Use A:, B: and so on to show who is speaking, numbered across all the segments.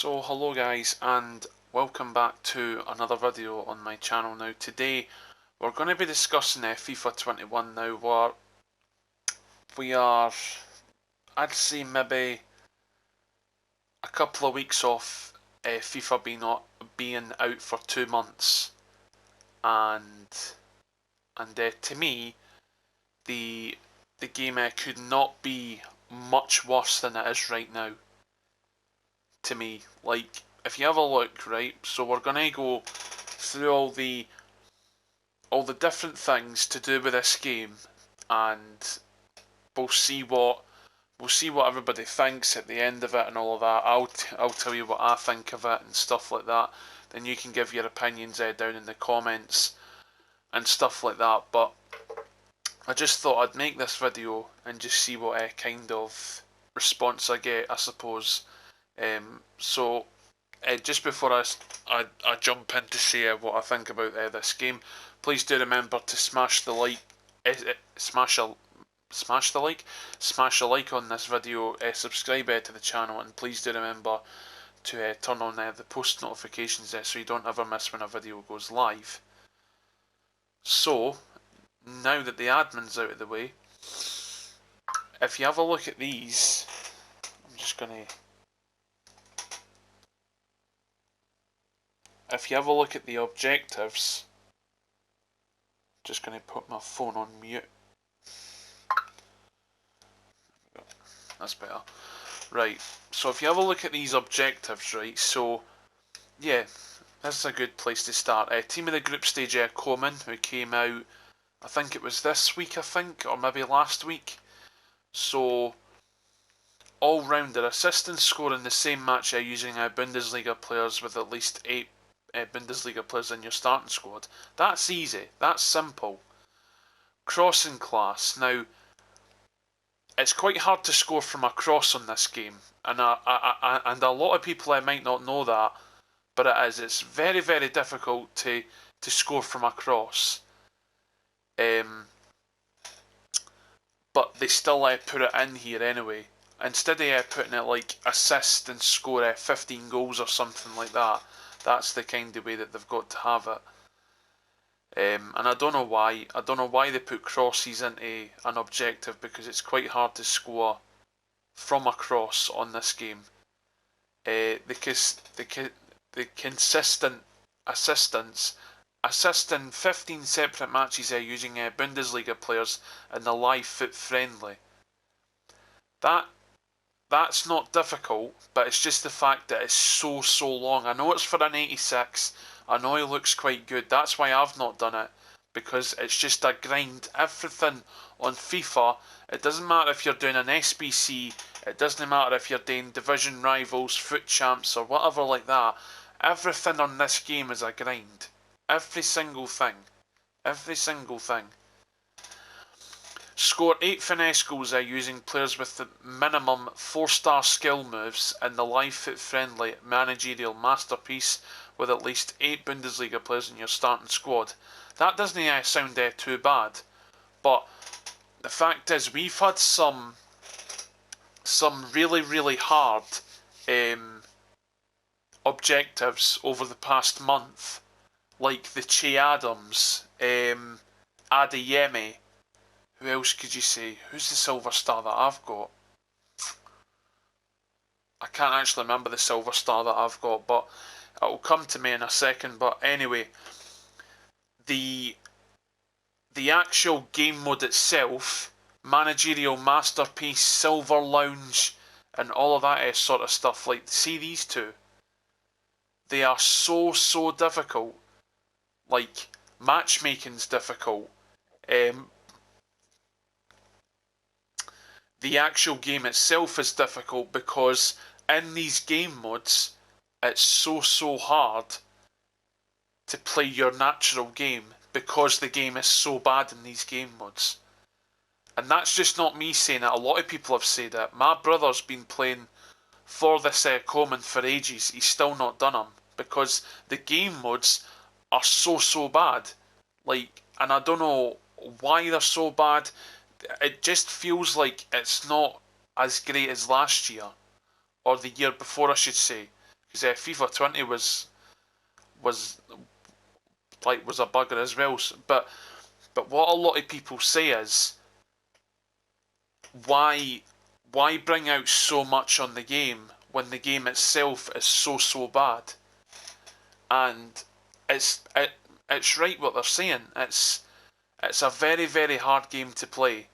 A: So hello guys, and welcome back to another video on my channel. Now today we're going to be discussing FIFA 21 now, where we are, I'd say maybe a couple of weeks off FIFA being out for 2 months, and to me the game could not be much worse than it is right now. To me, like, if you have a look, right, so we're gonna go through all the different things to do with this game, and we'll see what everybody thinks at the end of it and all of that. I'll tell you what I think of it and stuff like that. Then you can give your opinions down in the comments and stuff like that. But I just thought I'd make this video and just see what kind of response I get, I suppose. Just before I jump in to say what I think about this game, please do remember to smash the like, smash a like on this video, subscribe to the channel, and please do remember to turn on the post notifications so you don't ever miss when a video goes live. So now that the admin's out of the way, if you have a look at these, I'm just gonna. If you have a look at the objectives, just going to put my phone on mute. That's better. Right, so if you have a look at these objectives, right, so, yeah, this is a good place to start. Team of the group stage, Coleman, who came out, I think it was this week, or maybe last week. So, all-rounder, assist and score in the same match using Bundesliga players with at least 8 Bundesliga players in your starting squad. That's easy. That's simple. Crossing class. Now, it's quite hard to score from a cross on this game, and and a lot of people might not know that, but it is. It's very, very difficult to score from a cross. But they still put it in here anyway. Instead of putting it like assist and score 15 goals or something like that, that's the kind of way that they've got to have it. And I don't know why. I don't know why they put crosses into an objective, because it's quite hard to score from a cross on this game. The consistent assisting 15 separate matches using Bundesliga players in the live foot friendly. That's not difficult, but it's just the fact that it's so long. I know it's for an 86. I know he looks quite good. That's why I've not done it, because it's just a grind. Everything on FIFA, it doesn't matter if you're doing an SBC, it doesn't matter if you're doing division rivals, foot champs, or whatever like that. Everything on this game is a grind. Every single thing. Every single thing. Score 8 finesse goals using players with the minimum 4-star skill moves in the live foot friendly managerial masterpiece with at least 8 Bundesliga players in your starting squad. That doesn't sound too bad, but the fact is we've had some really hard objectives over the past month, like the Che Adams, Adeyemi. Who else could you say? Who's the silver star that I've got? I can't actually remember the silver star that I've got, but it'll come to me in a second. But anyway, the actual game mode itself, managerial masterpiece, silver lounge, and all of that sort of stuff. Like, see these two? They are so difficult. Like, matchmaking's difficult. The actual game itself is difficult because in these game modes, it's so hard to play your natural game because the game is so bad in these game modes. And that's just not me saying it. A lot of people have said it. My brother's been playing for this Coleman for ages. He's still not done them because the game modes are so bad. Like, and I don't know why they're so bad. It just feels like it's not as great as last year, or the year before I should say, because FIFA 20 was a bugger as well. But what a lot of people say is, why bring out so much on the game when the game itself is so bad? And it's right what they're saying. It's a very hard game to play.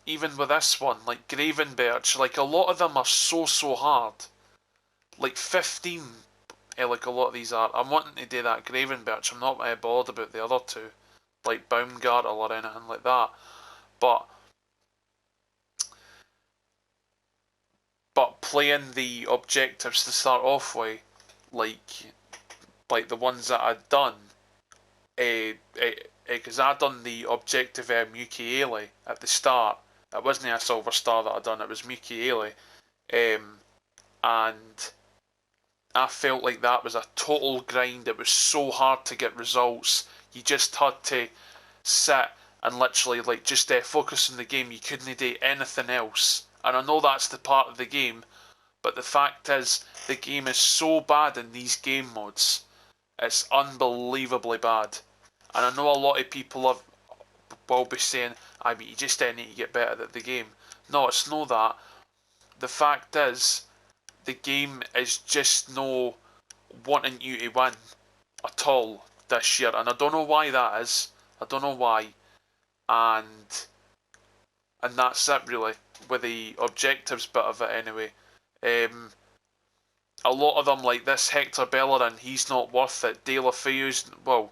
A: Even with this one, like Gravenberch, like a lot of them are so hard. Like 15, like a lot of these are. I'm wanting to do that Gravenberch. I'm not bothered about the other two, like Baumgartel or anything like that. But playing the objectives to start off with, like the ones that I'd done, because I'd done the objective Mukiele at the start. It wasn't a silver star that I'd done, it was Mukiele. And I felt like that was a total grind. It was so hard to get results. You just had to sit and literally like just focus on the game. You couldn't do anything else. And I know that's the part of the game, but the fact is the game is so bad in these game modes. It's unbelievably bad. And I know a lot of people will be saying, I mean, you just need to get better at the game. No, it's not that. The fact is, the game is just no wanting you to win at all this year. And I don't know why that is. I don't know why. And that's it really, with the objectives bit of it anyway. A lot of them, like this Hector Bellerin, he's not worth it. De La Feu's, well,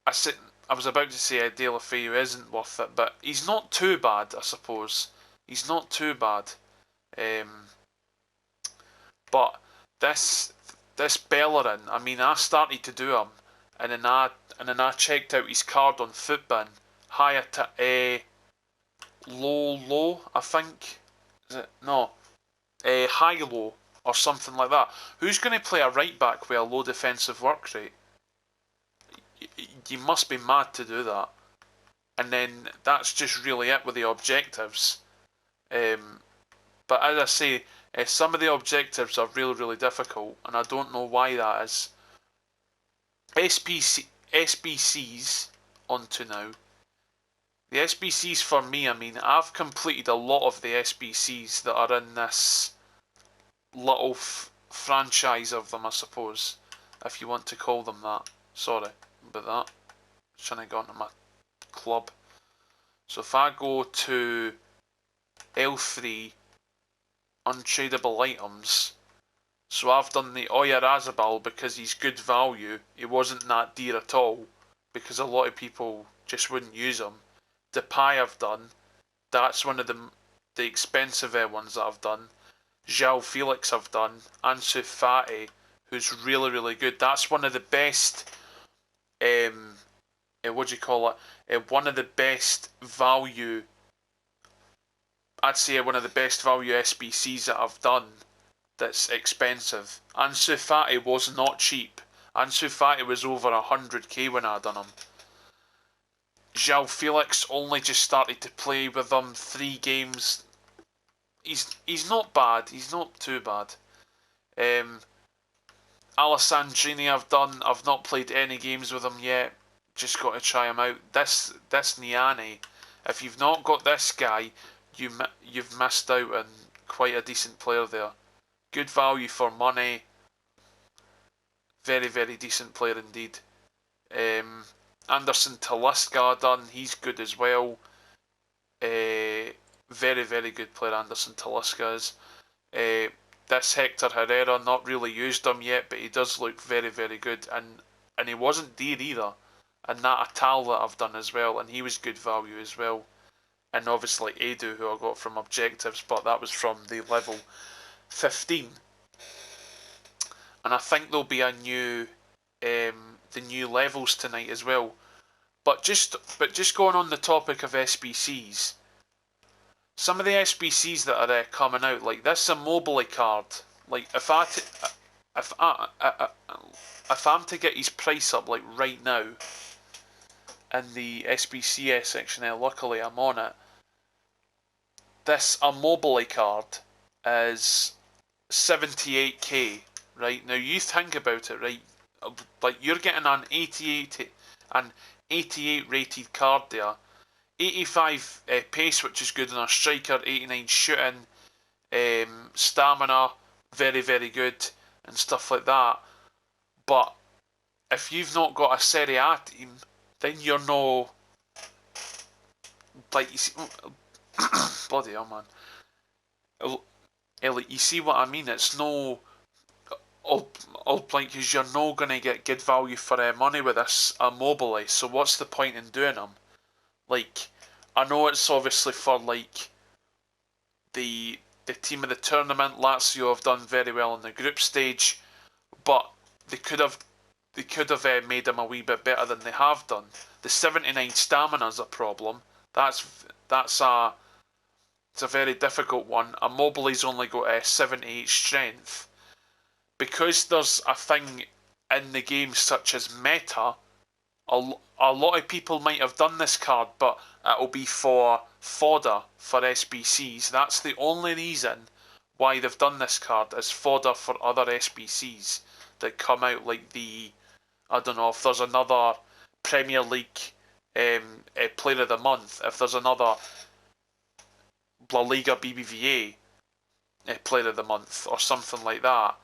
A: I was about to say De La Feu isn't worth it, but he's not too bad, I suppose. He's not too bad. But this Bellerin, I mean, I started to do him, and then I checked out his card on Footbin. Higher to low, I think. Is it no? High low or something like that. Who's going to play a right back with a low defensive work rate? You must be mad to do that. And then that's just really it with the objectives. But as I say, some of the objectives are really difficult, and I don't know why that is. SBCs onto now. The SBCs for me, I mean, I've completed a lot of the SBCs that are in this little franchise of them, I suppose, if you want to call them that. Sorry about that. I'm trying to go into my club. So if I go to L3 untradeable items, so I've done the Oyarzabal because he's good value. He wasn't that dear at all, because a lot of people just wouldn't use him. Depay I've done. That's one of the expensive ones that I've done. João Felix I've done. Ansu Fati, who's really good. That's one of the best. What do you call it? One of the best value. I'd say one of the best value SBCs that I've done. That's expensive. Ansu Fati was not cheap. Ansu Fati was over 100k when I done him. João Felix only just started to play with them 3 games. He's not bad. He's not too bad. Alessandrini I've not played any games with him yet. Just got to try him out. This Niani, if you've not got this guy, you've missed out on quite a decent player there. Good value for money. Very decent player indeed. Anderson Talisca done. He's good as well. Very good player Anderson Talisca is. This Hector Herrera, not really used him yet, but he does look very good, and he wasn't dear either. And that Atal that I've done as well, and he was good value as well. And obviously Edu, who I got from objectives, but that was from the level 15. And I think there'll be a new the new levels tonight as well. But just going on the topic of SBCs, some of the SBCs that are coming out, like this Immobile card, like if I'm to get his price up like right now in the SBCS section, luckily I'm on it. This Immobile card is 78k, right? Now you think about it, right? Like you're getting an 88 rated card there, 85 pace, which is good in a striker, 89 shooting, stamina, very very good, and stuff like that. But if you've not got a Serie A team, then you're no, like, you see, bloody hell, man. Like, you see what I mean? It's no all point because you're not going to get good value for money with this Immobile. So what's the point in doing them? Like, I know it's obviously for like the team of the tournament. Lazio have done very well in the group stage, but they could have made them a wee bit better than they have done. The 79 stamina is a problem. That's a it's a very difficult one. Immobile's only got a 78 strength. Because there's a thing in the game such as meta, a lot of people might have done this card, but it'll be for fodder for SBCs. That's the only reason why they've done this card, is fodder for other SBCs that come out, like I don't know, if there's another Premier League Player of the Month, if there's another La Liga BBVA Player of the Month or something like that.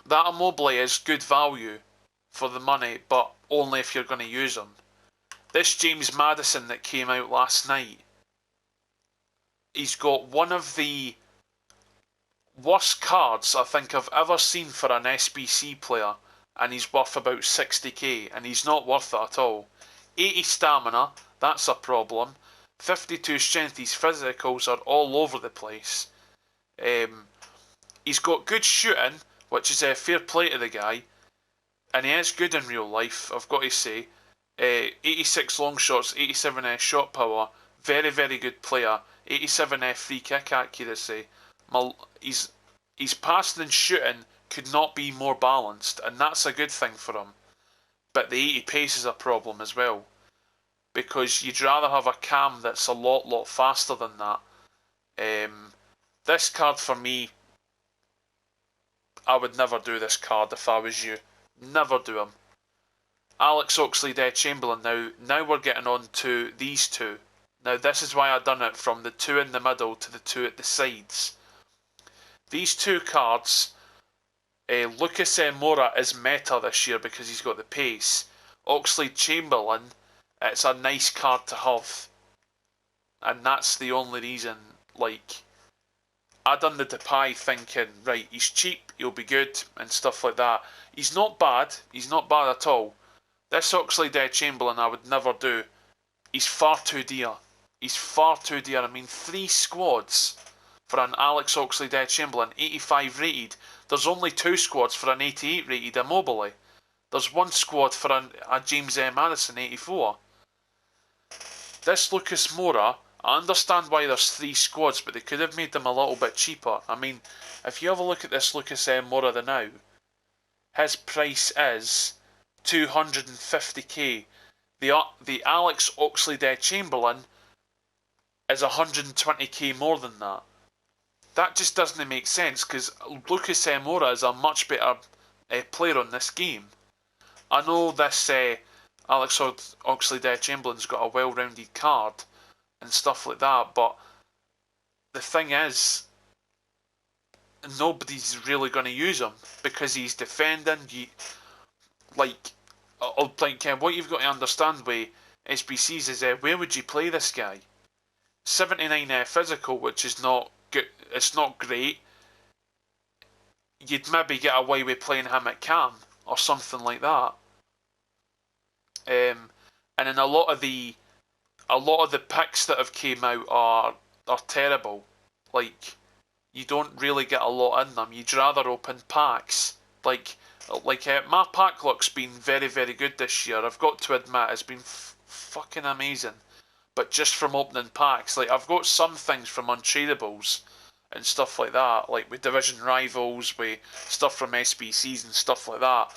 A: That Immobile is good value for the money, but only if you're going to use them. This James Maddison that came out last night, he's got one of the worst cards I think I've ever seen for an SBC player, and he's worth about 60k, and he's not worth it at all. 80 stamina, that's a problem. 52 strength, his physicals are all over the place. He's got good shooting, which is a fair play to the guy, and he is good in real life, I've got to say. 86 long shots, 87 shot power, very very good player. 87 free kick accuracy. His passing and shooting could not be more balanced, and that's a good thing for him. But the 80 pace is a problem as well, because you'd rather have a cam that's a lot faster than that. This card for me, I would never do this card if I was you. Never do him. Alex Oxlade-Chamberlain. Now we're getting on to these two. Now this is why I done it from the two in the middle to the two at the sides. These two cards, Lucas Moura is meta this year because he's got the pace. Oxlade-Chamberlain, it's a nice card to have. And that's the only reason, like, I done the Depay thinking, right, he's cheap, he'll be good, and stuff like that. He's not bad at all. This Oxlade-Chamberlain I would never do. He's far too dear. I mean, 3 squads for an Alex Oxlade-Chamberlain, 85 rated. There's only 2 squads for an 88 rated Immobile. There's 1 squad for a James Maddison, 84. This Lucas Moura, I understand why there's 3 squads, but they could have made them a little bit cheaper. I mean, if you have a look at this Lucas Moura now, his price is 250k. The Alex Oxlade-Chamberlain is 120k more than that. That just doesn't make sense, because Lucas Moura is a much better player on this game. I know this Alex Oxlade-Chamberlain's got a well-rounded card and stuff like that, but the thing is, nobody's really going to use him because he's defending. What you've got to understand with SBCs is where would you play this guy? 79 physical, which is not good. It's not great. You'd maybe get away with playing him at cam or something like that. And then a lot of the picks that have came out are terrible. Like, you don't really get a lot in them. You'd rather open packs. Like my pack luck's been very very good this year. I've got to admit, it's been fucking amazing. But just from opening packs, like, I've got some things from untradables and stuff like that, like with division rivals, with stuff from SBCs and stuff like that.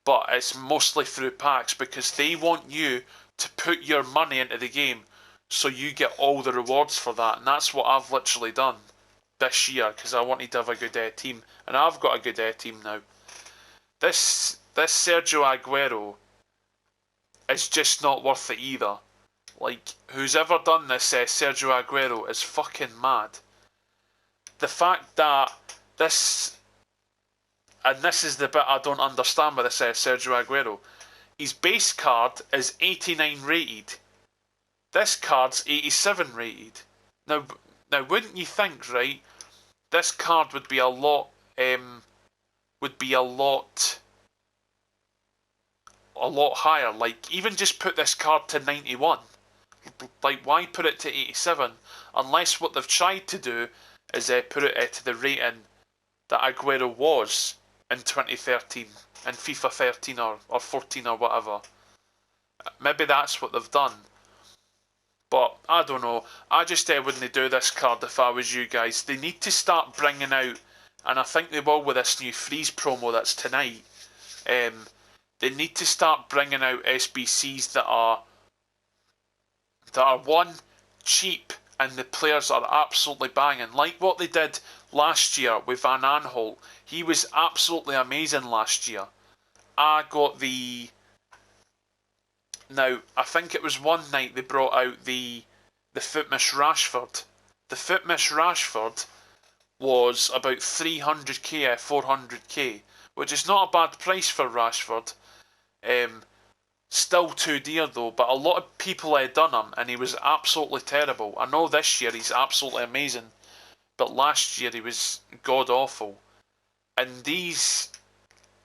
A: But it's mostly through packs because they want you to put your money into the game so you get all the rewards for that, and that's what I've literally done. this year because I wanted to have a good team, and I've got a good team now. This Sergio Aguero is just not worth it either. Like, who's ever done this Sergio Aguero is fucking mad. The fact that this, and this is the bit I don't understand with this Sergio Aguero, his base card is 89 rated. This card's 87 rated. Now wouldn't you think, right, this card would be a lot, higher. Like, even just put this card to 91. Like, why put it to 87? Unless what they've tried to do is put it to the rating that Aguero was in 2013, in FIFA 13 or 14 or whatever. Maybe that's what they've done. But, I don't know. I just wouldn't do this card if I was you guys. They need to start bringing out, and I think they will with this new freeze promo that's tonight, they need to start bringing out SBCs that are one, cheap, and the players are absolutely banging. Like what they did last year with Van Aanholt. He was absolutely amazing last year. I got the... Now, I think it was one night they brought out the Footmish Rashford. The Footmish Rashford was about 300k, 400k, which is not a bad price for Rashford. Still too dear though, but a lot of people had done him and he was absolutely terrible. I know this year he's absolutely amazing, but last year he was god awful. And these,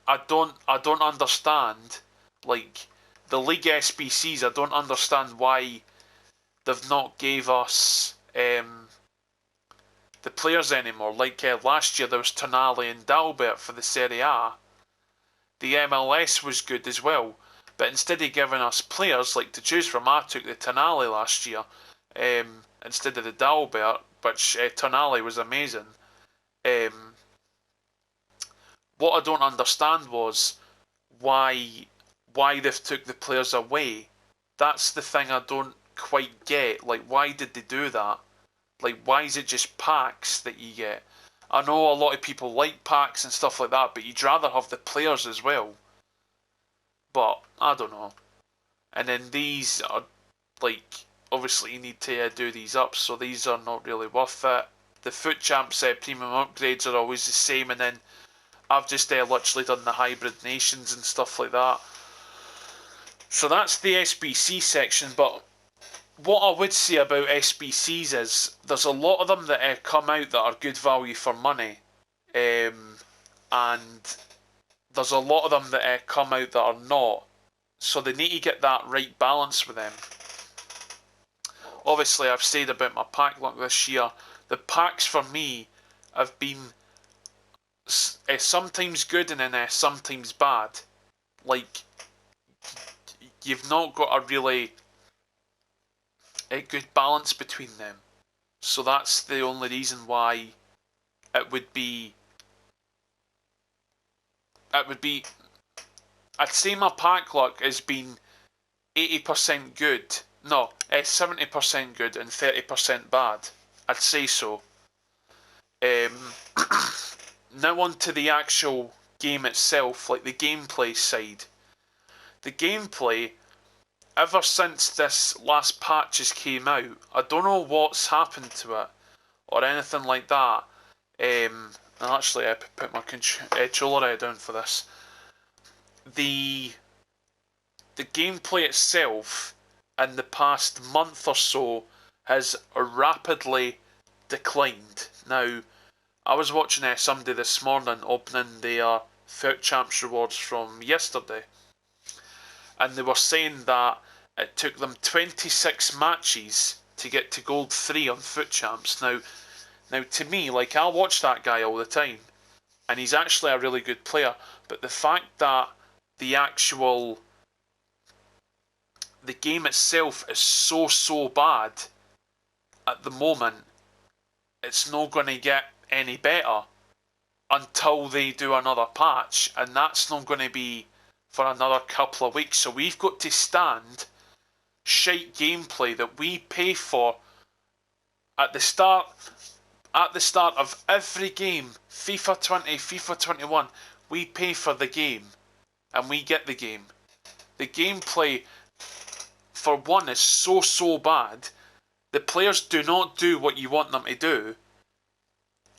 A: I don't understand, like, the league SBCs, I don't understand why they've not gave us the players anymore. Like last year there was Tonali and Dalbert for the Serie A. The MLS was good as well, but instead of giving us players like to choose from, I took the Tonali last year instead of the Dalbert, which Tonali was amazing. What I don't understand was why they've took the players away. That's the thing I don't quite get. Like, why did they do that? Like, why is it just packs that you get? I know a lot of people like packs and stuff like that, but you'd rather have the players as well. But, I don't know. And then these are, like, obviously you need to do these up, so these are not really worth it. The Foot Champs premium upgrades are always the same, and then I've just literally done the Hybrid Nations and stuff like that. So that's the SBC section, but what I would say about SBCs is there's a lot of them that come out that are good value for money, and there's a lot of them that come out that are not, so they need to get that right balance with them. Obviously I've said about my pack luck this year. The packs for me have been sometimes good and then sometimes bad. Like, you've not got a really good balance between them. So that's the only reason why it would be, I'd say my pack luck has been 80% good. No, 70% good and 30% bad. I'd say so. Now on to the actual game itself, like the gameplay side. The gameplay, ever since this last patch has came out, I don't know what's happened to it or anything like that. Actually, I put my controller down for this. The gameplay itself in the past month or so has rapidly declined. Now, I was watching somebody this morning opening their Foot Champs rewards from yesterday, and they were saying that it took them 26 matches to get to Gold 3 on Foot Champs. Now to me, like, I'll watch that guy all the time, and he's actually a really good player, but the fact that the game itself is so bad at the moment, it's not going to get any better until they do another patch, and that's not going to be for another couple of weeks. So we've got to stand shite gameplay that we pay for at the start. at the start of every game, FIFA 20, FIFA 21, we pay for the game and we get the game. The gameplay, for one, is so bad. The players do not do what you want them to do.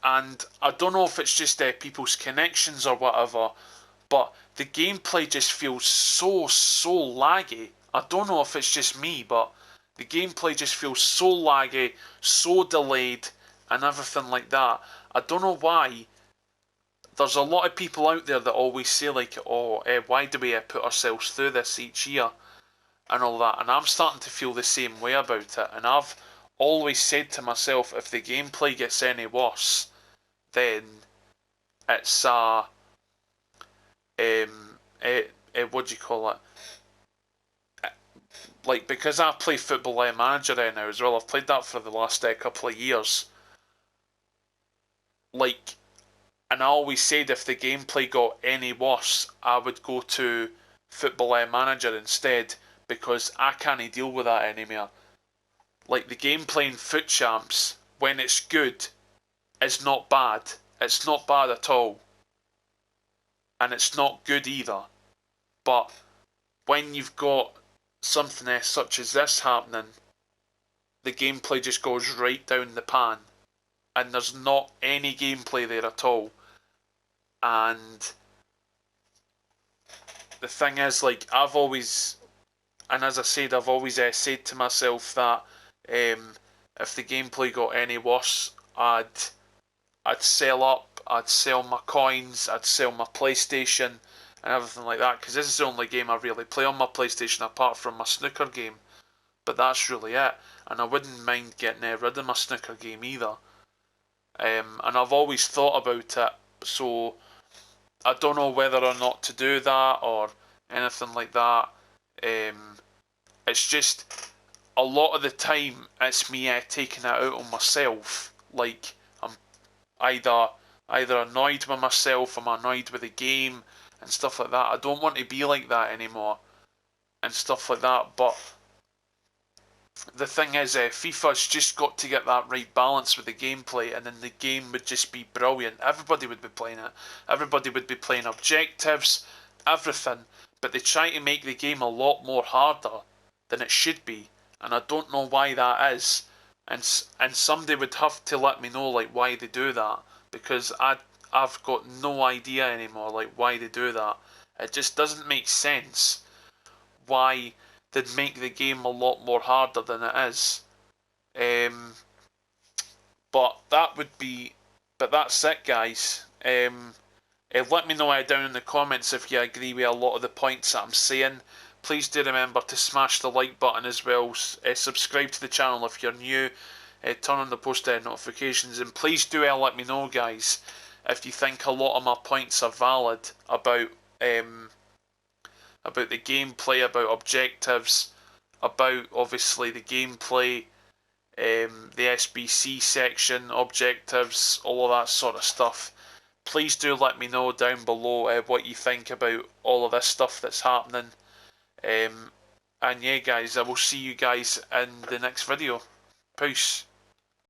A: And I don't know if it's just people's connections or whatever, but the gameplay just feels so laggy. I don't know if it's just me, but the gameplay just feels so laggy, so delayed, and everything like that. I don't know why. There's a lot of people out there that always say like, oh, why do we put ourselves through this each year and all that, and I'm starting to feel the same way about it. And I've always said to myself, if the gameplay gets any worse, then it's what do you call it? Like, because I play Football Manager now as well, I've played that for the last couple of years. Like, and I always said if the gameplay got any worse, I would go to Football Manager instead, because I can't deal with that anymore. Like, the gameplay in Foot Champs, when it's good, is not bad. It's not bad at all. And it's not good either. But when you've got something such as this happening, the gameplay just goes right down the pan. And there's not any gameplay there at all. And the thing is, like, I've always, and as I said, I've always said to myself that if the gameplay got any worse, I'd sell up, I'd sell my coins, I'd sell my PlayStation and everything like that, because this is the only game I really play on my PlayStation apart from my snooker game. But that's really it, and I wouldn't mind getting rid of my snooker game either. And I've always thought about it, so I don't know whether or not to do that or anything like that. It's just a lot of the time it's me taking it out on myself. Like, I'm either annoyed with myself, I'm annoyed with the game and stuff like that. I don't want to be like that anymore and stuff like that. But the thing is, FIFA's just got to get that right balance with the gameplay, and then the game would just be brilliant. Everybody would be playing it. Everybody would be playing objectives, everything. But they try to make the game a lot more harder than it should be, and I don't know why that is. And somebody would have to let me know like why they do that, because I've got no idea anymore like why they do that. It just doesn't make sense why they'd make the game a lot more harder than it is. But that's it, guys. Let me know down in the comments if you agree with a lot of the points that I'm saying. Please do remember to smash the like button as well. Subscribe to the channel if you're new. Turn on the post notifications, and please do let me know, guys, if you think a lot of my points are valid about the gameplay, about objectives, about obviously the gameplay, the SBC section, objectives, all of that sort of stuff. Please do let me know down below what you think about all of this stuff that's happening. And yeah, guys, I will see you guys in the next video. Peace.